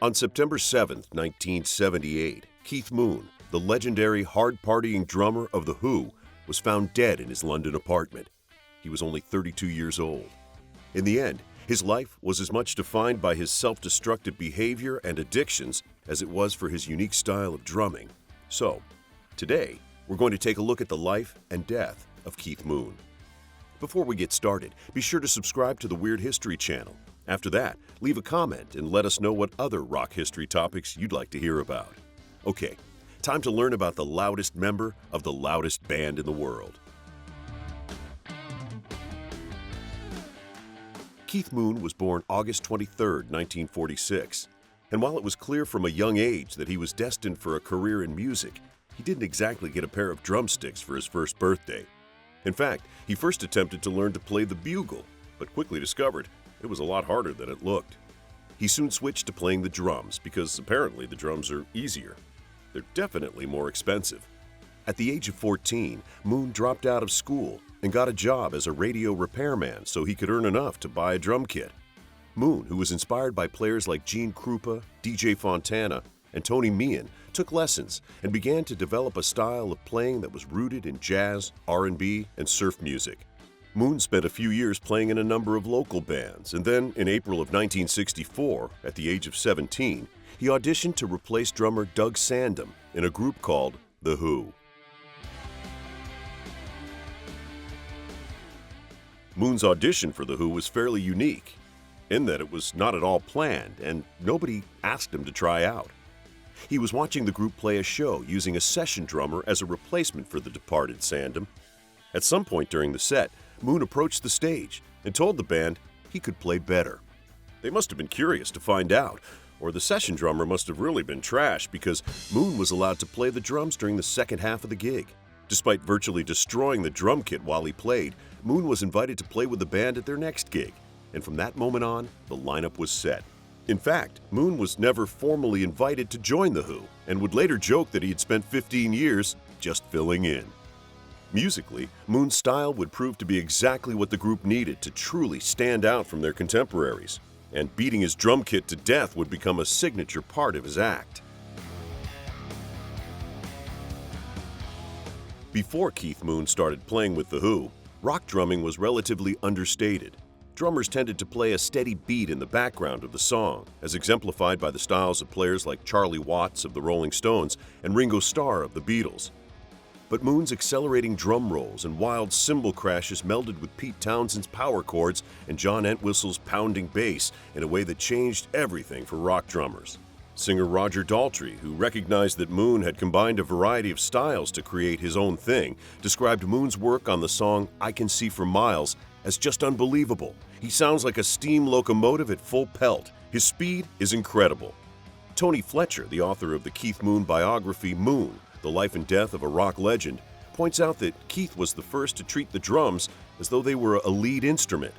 On September 7, 1978, Keith Moon, the legendary hard-partying drummer of TheWho, was found dead in his London apartment. He was only 32 years old. In the end, his life was as much defined by his self-destructive behavior and addictions as it was for his unique style of drumming. So, today, we're going to take a look at the life and death of Keith Moon. Before we get started, be sure to subscribe to the Weird History channel. After that, leave a comment and let us know what other rock history topics you'd like to hear about. Okay, time to learn about the loudest member of the loudest band in the world. Keith Moon was born August 23, 1946, and while it was clear from a young age that he was destined for a career in music, he didn't exactly get a pair of drumsticks for his first birthday. In fact, he first attempted to learn to play the bugle, but quickly discovered it was a lot harder than it looked. He soon switched to playing the drums because apparently the drums are easier. They're definitely more expensive. At the age of 14, Moon dropped out of school and got a job as a radio repairman so he could earn enough to buy a drum kit. Moon, who was inspired by players like Gene Krupa, DJ Fontana, and Tony Meehan, took lessons and began to develop a style of playing that was rooted in jazz, R&B, and surf music. Moon spent a few years playing in a number of local bands, and then in April of 1964, at the age of 17, he auditioned to replace drummer Doug Sandham in a group called TheWho. Moon's audition for TheWho was fairly unique, in that it was not at all planned and nobody asked him to try out. He was watching the group play a show using a session drummer as a replacement for the departed Sandham. At some point during the set, Moon approached the stage and told the band he could play better. They must have been curious to find out, or the session drummer must have really been trash because Moon was allowed to play the drums during the second half of the gig. Despite virtually destroying the drum kit while he played, Moon was invited to play with the band at their next gig, and from that moment on, the lineup was set. In fact, Moon was never formally invited to join TheWho and would later joke that he had spent 15 years just filling in. Musically, Moon's style would prove to be exactly what the group needed to truly stand out from their contemporaries, and beating his drum kit to death would become a signature part of his act. Before Keith Moon started playing with TheWho, rock drumming was relatively understated. Drummers tended to play a steady beat in the background of the song, as exemplified by the styles of players like Charlie Watts of the Rolling Stones and Ringo Starr of the Beatles. But Moon's accelerating drum rolls and wild cymbal crashes melded with Pete Townshend's power chords and John Entwistle's pounding bass in a way that changed everything for rock drummers. Singer Roger Daltrey, who recognized that Moon had combined a variety of styles to create his own thing, described Moon's work on the song I Can See for Miles as just unbelievable. He sounds like a steam locomotive at full pelt. His speed is incredible. Tony Fletcher, the author of the Keith Moon biography Moon, The Life and Death of a Rock Legend, points out that Keith was the first to treat the drums as though they were a lead instrument.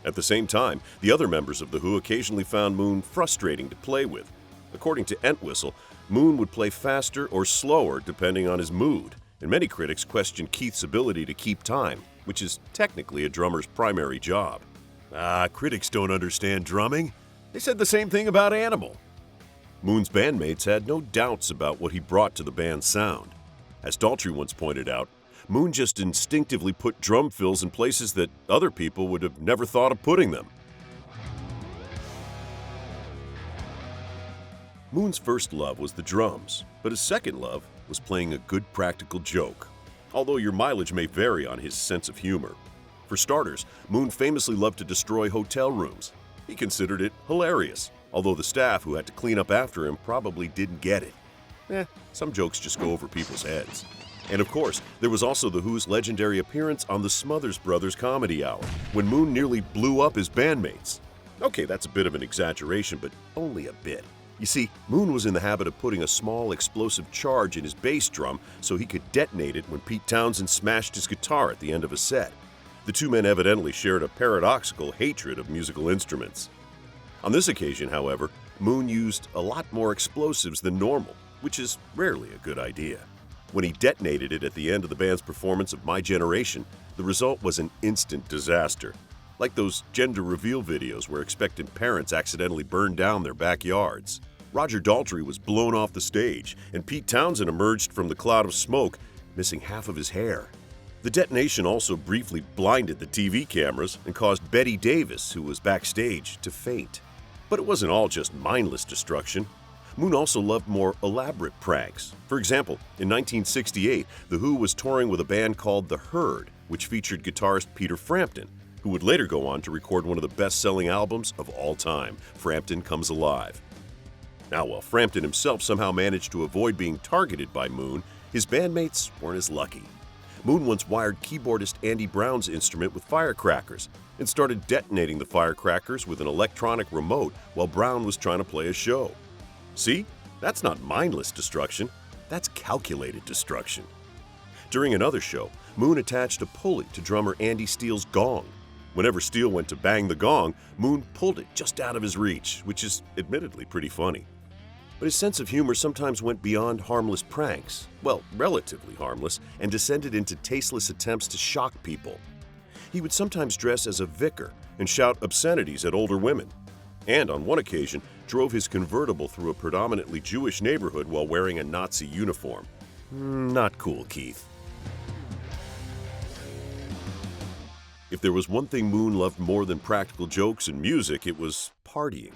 At the same time, the other members of TheWho occasionally found Moon frustrating to play with. According to Entwistle, Moon would play faster or slower depending on his mood, and many critics questioned Keith's ability to keep time, which is technically a drummer's primary job. Critics don't understand drumming. They said the same thing about Animal. Moon's bandmates had no doubts about what he brought to the band's sound. As Daltrey once pointed out, Moon just instinctively put drum fills in places that other people would have never thought of putting them. Moon's first love was the drums, but his second love was playing a good practical joke, although your mileage may vary on his sense of humor. For starters, Moon famously loved to destroy hotel rooms. He considered it hilarious, although the staff who had to clean up after him probably didn't get it. Some jokes just go over people's heads. And of course, there was also TheWho's legendary appearance on the Smothers Brothers Comedy Hour, when Moon nearly blew up his bandmates. Okay, that's a bit of an exaggeration, but only a bit. You see, Moon was in the habit of putting a small explosive charge in his bass drum so he could detonate it when Pete Townshend smashed his guitar at the end of a set. The two men evidently shared a paradoxical hatred of musical instruments. On this occasion, however, Moon used a lot more explosives than normal, which is rarely a good idea. When he detonated it at the end of the band's performance of My Generation, the result was an instant disaster. like those gender reveal videos where expectant parents accidentally burned down their backyards. Roger Daltrey was blown off the stage, and Pete Townsend emerged from the cloud of smoke, missing half of his hair. The detonation also briefly blinded the TV cameras and caused Betty Davis, who was backstage, to faint. But it wasn't all just mindless destruction. Moon also loved more elaborate pranks. For example, in 1968, TheWho was touring with a band called The Herd, which featured guitarist Peter Frampton, who would later go on to record one of the best-selling albums of all time, Frampton Comes Alive. Now, while Frampton himself somehow managed to avoid being targeted by Moon, his bandmates weren't as lucky. Moon once wired keyboardist Andy Brown's instrument with firecrackers and started detonating the firecrackers with an electronic remote while Brown was trying to play a show. See? That's not mindless destruction. That's calculated destruction. During another show, Moon attached a pulley to drummer Andy Steele's gong. Whenever Steele went to bang the gong, Moon pulled it just out of his reach, which is admittedly pretty funny. But his sense of humor sometimes went beyond harmless pranks, well, relatively harmless, and descended into tasteless attempts to shock people. He would sometimes dress as a vicar and shout obscenities at older women, and on one occasion drove his convertible through a predominantly Jewish neighborhood while wearing a Nazi uniform. Not cool, Keith. If there was one thing Moon loved more than practical jokes and music, it was partying.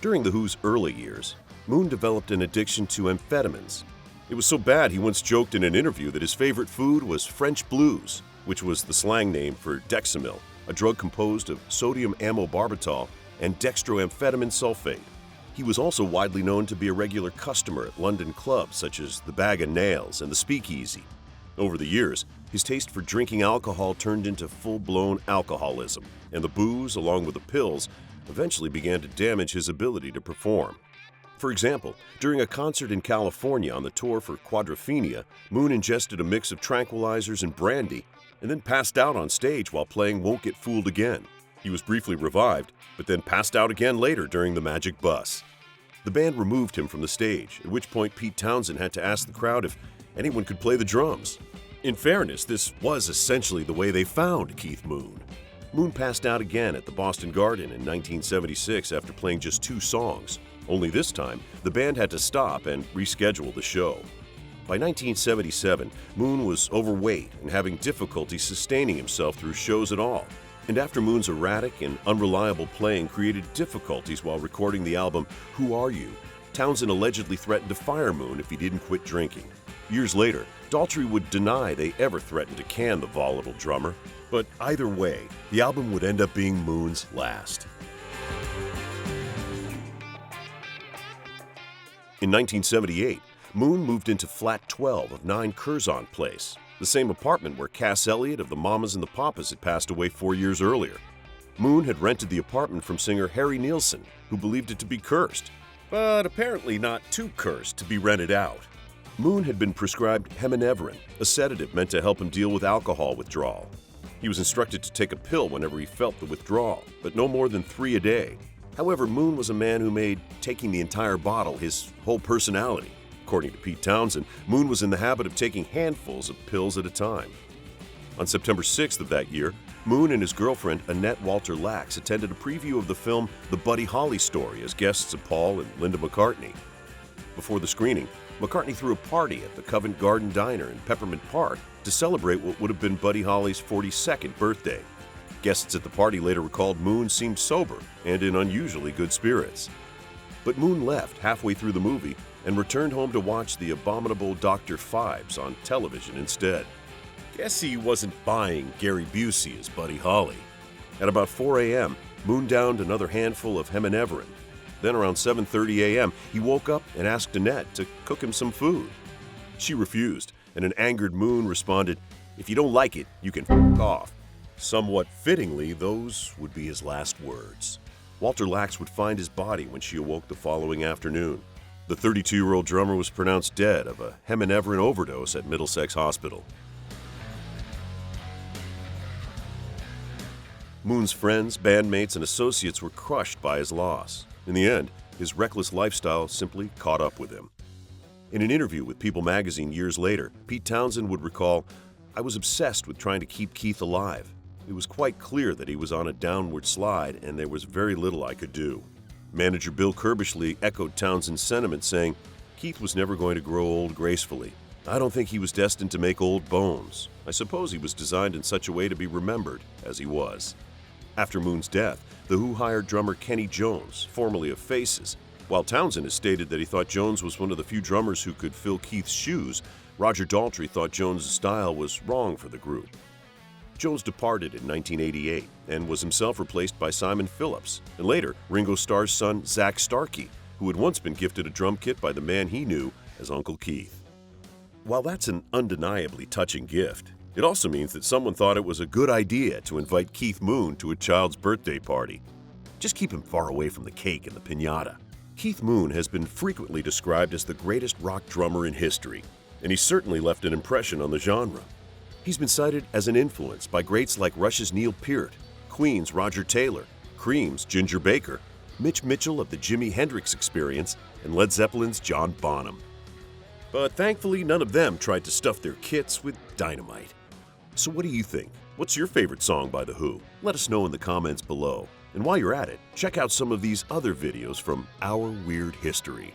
During The Who's early years, Moon developed an addiction to amphetamines. It was so bad he once joked in an interview that his favorite food was French blues, which was the slang name for Dexamyl, a drug composed of sodium ammobarbital and dextroamphetamine sulfate. He was also widely known to be a regular customer at London clubs such as the Bag of Nails and the Speakeasy. Over the years, his taste for drinking alcohol turned into full-blown alcoholism, and the booze, along with the pills, eventually began to damage his ability to perform. For example, during a concert in California on the tour for Quadrophenia, Moon ingested a mix of tranquilizers and brandy and then passed out on stage while playing Won't Get Fooled Again. He was briefly revived, but then passed out again later during the Magic Bus. The band removed him from the stage, at which point Pete Townsend had to ask the crowd if anyone could play the drums. In fairness, this was essentially the way they found Keith Moon. Moon passed out again at the Boston Garden in 1976 after playing just 2 songs. Only this time, the band had to stop and reschedule the show. By 1977, Moon was overweight and having difficulty sustaining himself through shows at all. And after Moon's erratic and unreliable playing created difficulties while recording the album Who Are You?, Townsend allegedly threatened to fire Moon if he didn't quit drinking. Years later, Daltrey would deny they ever threatened to can the volatile drummer. But either way, the album would end up being Moon's last. In 1978, Moon moved into Flat 12 of 9 Curzon Place, the same apartment where Cass Elliot of the Mamas and the Papas had passed away 4 years earlier. Moon had rented the apartment from singer Harry Nilsson, who believed it to be cursed, but apparently not too cursed to be rented out. Moon had been prescribed heminevrin, a sedative meant to help him deal with alcohol withdrawal. He was instructed to take a pill whenever he felt the withdrawal, but no more than 3 a day. However, Moon was a man who made taking the entire bottle his whole personality. According to Pete Townsend, Moon was in the habit of taking handfuls of pills at a time. On September 6th of that year, Moon and his girlfriend Annette Walter Lax attended a preview of the film The Buddy Holly Story as guests of Paul and Linda McCartney. Before the screening, McCartney threw a party at the Covent Garden Diner in Peppermint Park to celebrate what would have been Buddy Holly's 42nd birthday. Guests at the party later recalled Moon seemed sober and in unusually good spirits. But Moon left halfway through the movie and returned home to watch the abominable Dr. Phibes on television instead. Guess he wasn't buying Gary Busey as Buddy Holly. At about 4 a.m., Moon downed another handful of heminevrin. Then around 7:30 a.m., he woke up and asked Annette to cook him some food. She refused, and an angered Moon responded, "If you don't like it, you can f*** off." Somewhat fittingly, those would be his last words. Walter Lax would find his body when she awoke the following afternoon. The 32-year-old drummer was pronounced dead of a heminevrin overdose at Middlesex Hospital. Moon's friends, bandmates, and associates were crushed by his loss. In the end, his reckless lifestyle simply caught up with him. In an interview with People magazine years later, Pete Townsend would recall, "I was obsessed with trying to keep Keith alive. It was quite clear that he was on a downward slide, and there was very little I could do. Manager Bill Kerbishley echoed Townsend's sentiment, saying, "Keith was never going to grow old gracefully. I don't think he was destined to make old bones. I suppose he was designed in such a way to be remembered as he was." After Moon's death, The Who hired drummer Kenny Jones, formerly of Faces. While Townsend has stated that he thought Jones was one of the few drummers who could fill Keith's shoes, Roger Daltrey thought Jones' style was wrong for the group. Jones departed in 1988 and was himself replaced by Simon Phillips, and later Ringo Starr's son Zach Starkey, who had once been gifted a drum kit by the man he knew as Uncle Keith. While that's an undeniably touching gift, it also means that someone thought it was a good idea to invite Keith Moon to a child's birthday party. Just keep him far away from the cake and the piñata. Keith Moon has been frequently described as the greatest rock drummer in history, and he certainly left an impression on the genre. He's been cited as an influence by greats like Rush's Neil Peart, Queen's Roger Taylor, Cream's Ginger Baker, Mitch Mitchell of the Jimi Hendrix Experience, and Led Zeppelin's John Bonham. But thankfully, none of them tried to stuff their kits with dynamite. So what do you think? What's your favorite song by The Who? Let us know in the comments below. And while you're at it, check out some of these other videos from Our Weird History.